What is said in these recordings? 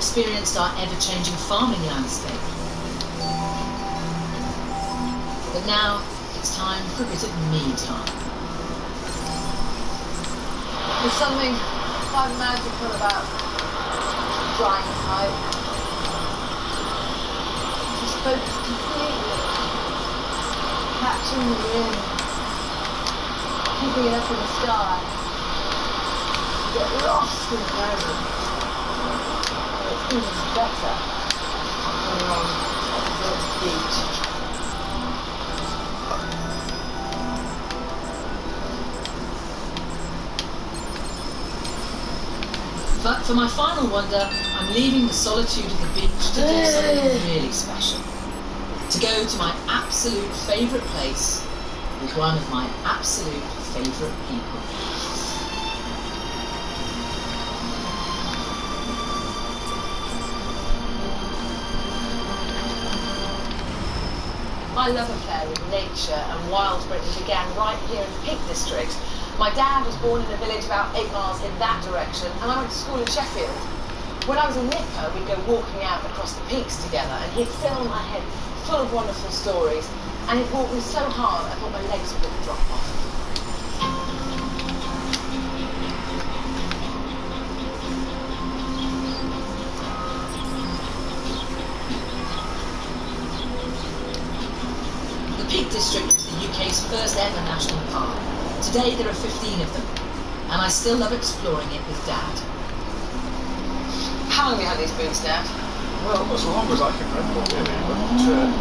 experienced our ever-changing farming landscape. But now it's time for a bit of me time. There's something quite magical about drying a pipe. Just focus completely, catching the wind, keeping it up in the sky. Get lost in the moment. And it's even better when you're on the beach. But for my final wonder, I'm leaving the solitude of the beach to do something really special. To go to my absolute favourite place with one of my absolute favourite people. My love affair with nature and wild Britain began right here in the Peak District. My dad was born in a village about 8 miles in that direction, and I went to school in Sheffield. When I was a nipper, we'd go walking out across the peaks together, and he'd fill my head full of wonderful stories, and he'd walk me so hard I thought my legs were going to drop off. The Peak District was the UK's first ever national park. Today there are 15 of them, and I still love exploring it with Dad. How long have you had these boots, Dad? Well, as long as I can remember, really. But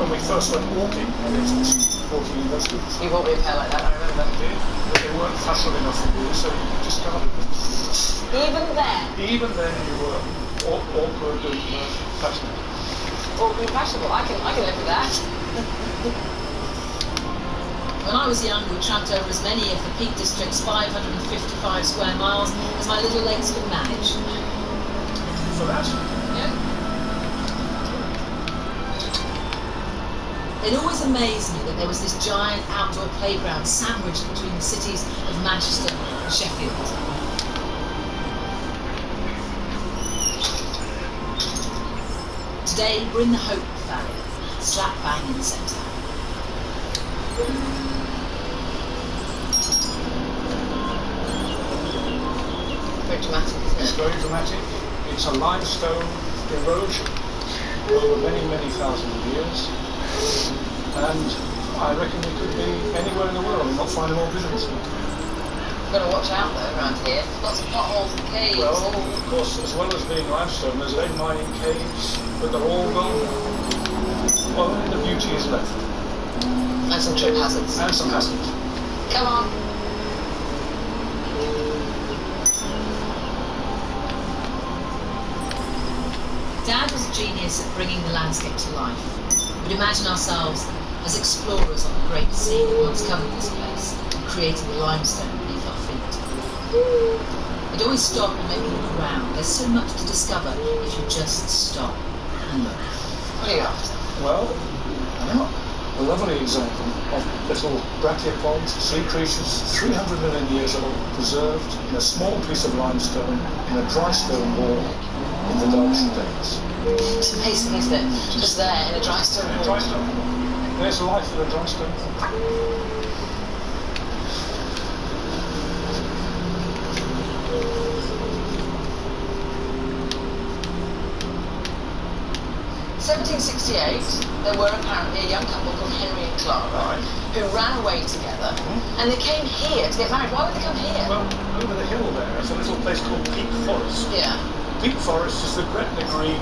when we first went walking, it was 14 investments. You bought me a pair like that, I remember. I did, but they weren't fashionable enough for you, so you discarded them. Even then? Even then, you were awkward and fashionable. Awkward and fashionable, I can live with that. When I was young, we tramped over as many of the Peak District's 555 square miles as my little legs could manage. For that? Yeah. It always amazed me that there was this giant outdoor playground sandwiched between the cities of Manchester and Sheffield. Today, we're in the Hope Valley, slap bang in the centre. Very dramatic, isn't it? It's very dramatic. It's a limestone erosion over many, many thousands of years. And I reckon it could be anywhere in the world and not find more visitors. You've got to watch out though around here. Lots of potholes and caves. Well, of course, as well as being limestone, there's lead mining caves, but they're all gone. Well, only the beauty is left. And some trip hazards. And some hazards. Come on. Dad was a genius at bringing the landscape to life. We'd imagine ourselves as explorers on the great sea that once covered this place and created the limestone beneath our feet. We'd always stop and maybe look around. There's so much to discover if you just stop and look. What are you after? Well, a lovely example of little brachiopods, sea creatures, 300 million years old, preserved in a small piece of limestone in a dry stone wall in the Derbyshire Dales. It's amazing, isn't it? Just there in a dry stone In a wall. dry stone wall. There's life in a dry stone wall. 1768, there were apparently a young couple called Henry and Clara who ran away together, and they came here to get married. Why would they come here? Well, over the hill there is a little place called Peak Forest. Yeah. Peak Forest is the Gretna Green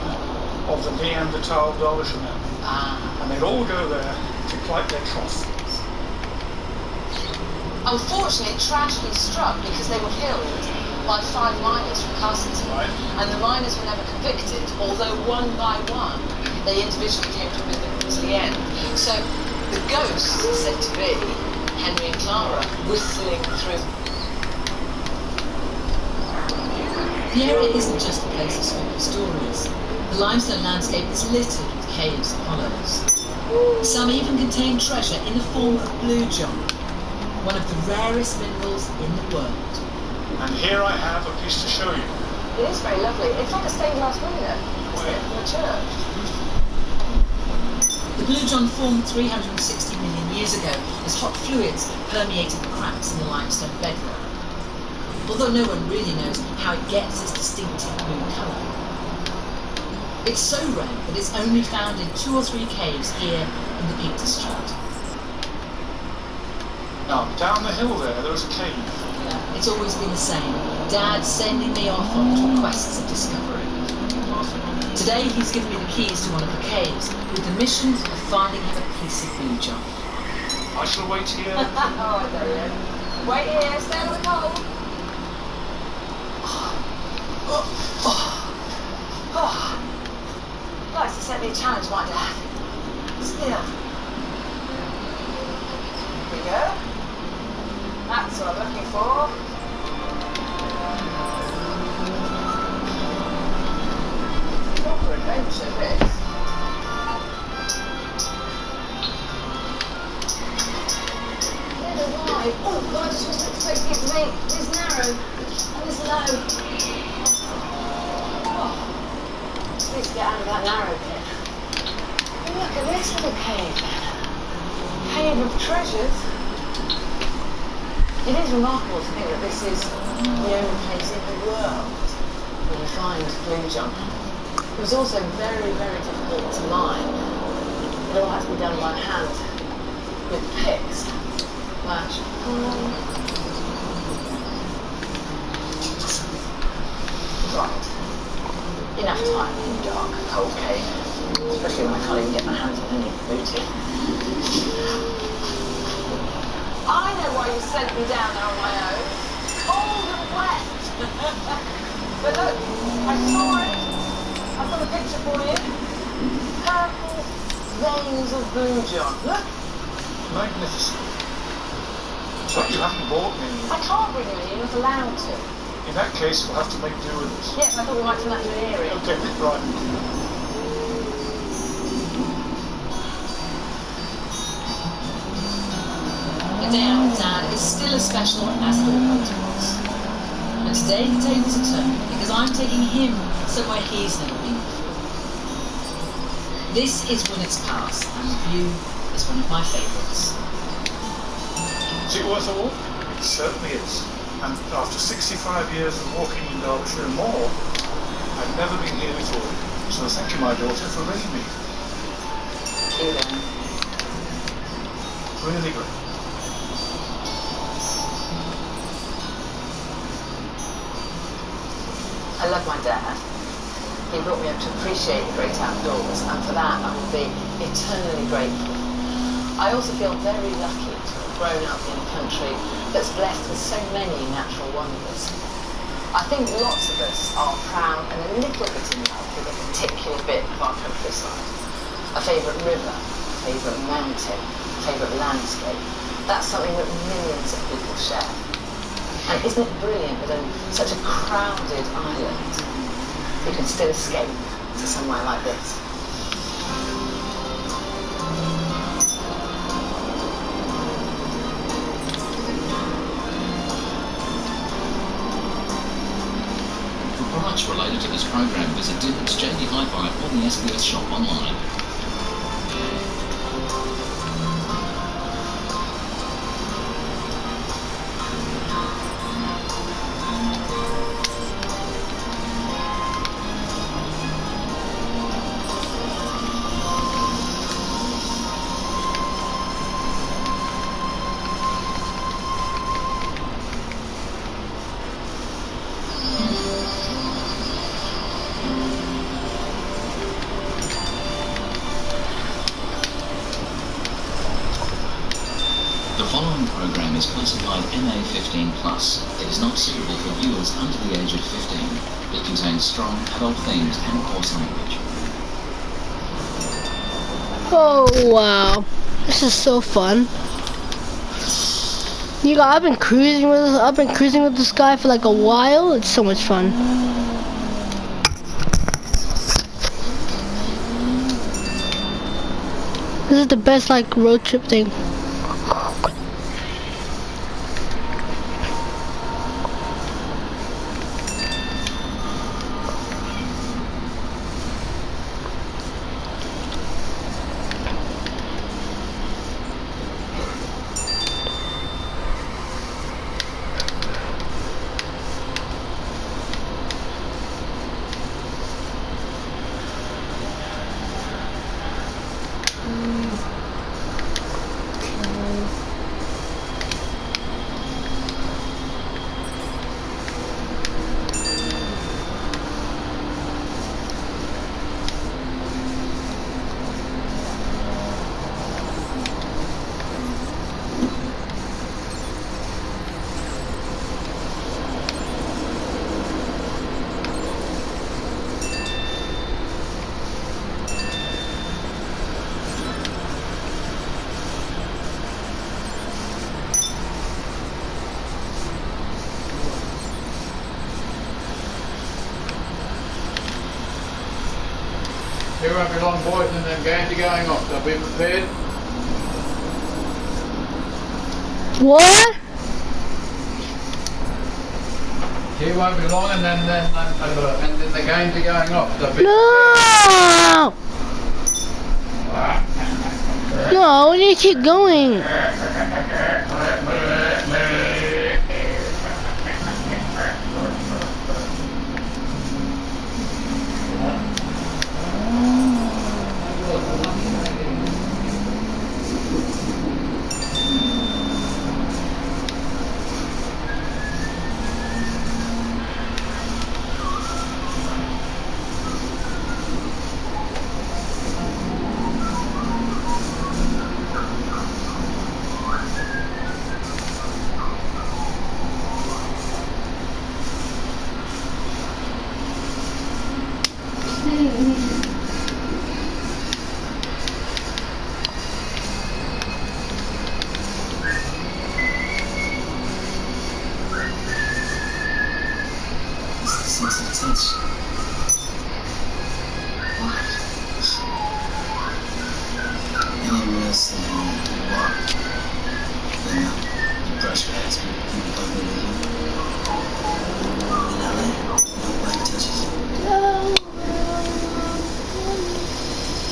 of the Neanderthal Derbyshire men. And they'd all go there to collect their trough. Unfortunately, it tragically struck because they were killed by 5 miners from Castleton. Right. And the miners were never convicted, although one by one they individually came to the end. So the ghost is said to be Henry and Clara whistling through. The area isn't just a place of spooky stories. The limestone landscape is littered with caves and hollows. Some even contain treasure in the form of blue john, one of the rarest minerals in the world. And here I have a piece to show you. It is very lovely. It's like a stained glass window. it from the church. The Blue John formed 360 million years ago as hot fluids permeated the cracks in the limestone bedrock, although no one really knows how it gets its distinctive blue colour. It's so rare that it's only found in 2 or 3 caves here in the Peak District. Now, down the hill there is a cave. Yeah, it's always been the same. Dad sending me off on little quests of discovery. Today he's given me the keys to one of the caves with the mission of finding him a piece of Blue John. I shall wait here. Oh, I know you. Wait here, stay on the cold. Nice to set me a challenge, my dad. Still. Here we go. That's what I'm looking for. Proper adventure, this. Oh God, I just wasn't expecting it to be this narrow and this low. Oh, need to get out of that narrow bit. And look at this little cave. Cave of treasures. It is remarkable to think that this is the only place in the world where you find Blue John. It was also very, very difficult to mine. It all had to be done by hand with picks. Right, enough time in the dark, cold cave, especially when I can't even get my hands on any booty. I know why you sent me down there on my own. Cold and wet. But look, I saw it. I've got a picture for you. Purple veins of Blue John. Look. Magnificent. So you haven't bought me. I can't bring you in, you're not allowed to. In that case, we'll have to make do with this. Yes, I thought we might turn that into an area. Okay, right. The day out with Dad is still as special as it always was. And today the tables are turned because I'm taking him somewhere he's never been before. This is Winnet's Pass, and the view is one of my favourites. Is it worth a walk? It certainly is. And after 65 years of walking in Derbyshire and more, I've never been here before. So thank you, my daughter, for bringing me. You then. Really great. I love my dad. He brought me up to appreciate the great outdoors, and for that I will be eternally grateful. I also feel very lucky to have grown up in a country that's blessed with so many natural wonders. I think lots of us are proud and a little bit in love with a particular bit of our countryside. A favourite river, a favourite mountain, a favourite landscape. That's something that millions of people share. And isn't it brilliant that on such a crowded island, you can still escape to somewhere like this? For products related to this program, visit Divots, JD Hi-Fi or the SBS shop online. The following program is classified MA15+. It is not suitable for viewers under the age of 15. It contains strong adult themes and coarse language. Oh wow, this is so fun. You know, I've been cruising with this guy for like a while. It's so much fun. This is the best like road trip thing. Here won't be long, boys, and then going to going off. So be prepared. What? Here won't be long, and then the games are going off. So be No! No, we need to keep going. Sensitive touch. What? Anyone else you walk, then you brush past people who bump into you. In LA, nobody touches you.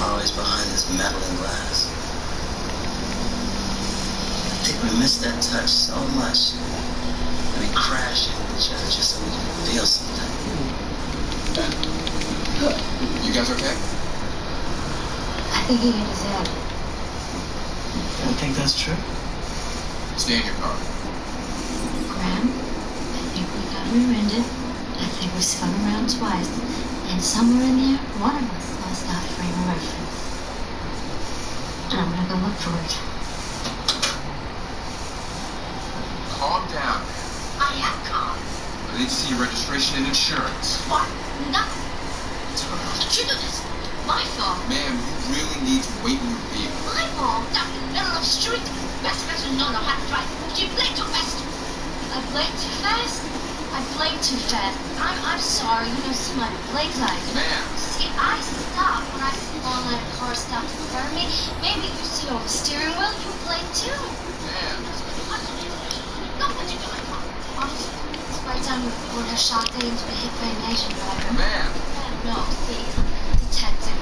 Always behind this metal and glass. I think we miss that touch so much. We crash into each other just so we can feel something. You guys okay? I think he hit his head. I think that's true. Stay in your car. Graham, I think we got rear-ended. I think we spun around twice. And somewhere in there, one of us lost our frame of reference. And I'm gonna go look for it. Calm down. I am calm. I need to see your registration and insurance. What? Nothing. Did you do this? My fault. Ma'am, you really need to wait in your vehicle. My fault. Down in the middle of the street. Best person don't know how to drive. You played too fast. I played too fast? I played too fast. I'm sorry. You know, see my blinks eyes. Ma'am. See, I stopped when I saw a car stop in front of me. Maybe you see over the steering wheel. You played too. Ma'am. Look what you're doing. Honestly, it's right down the corner. Shot into a hit by an Asian driver. Ma'am. No, see, detective.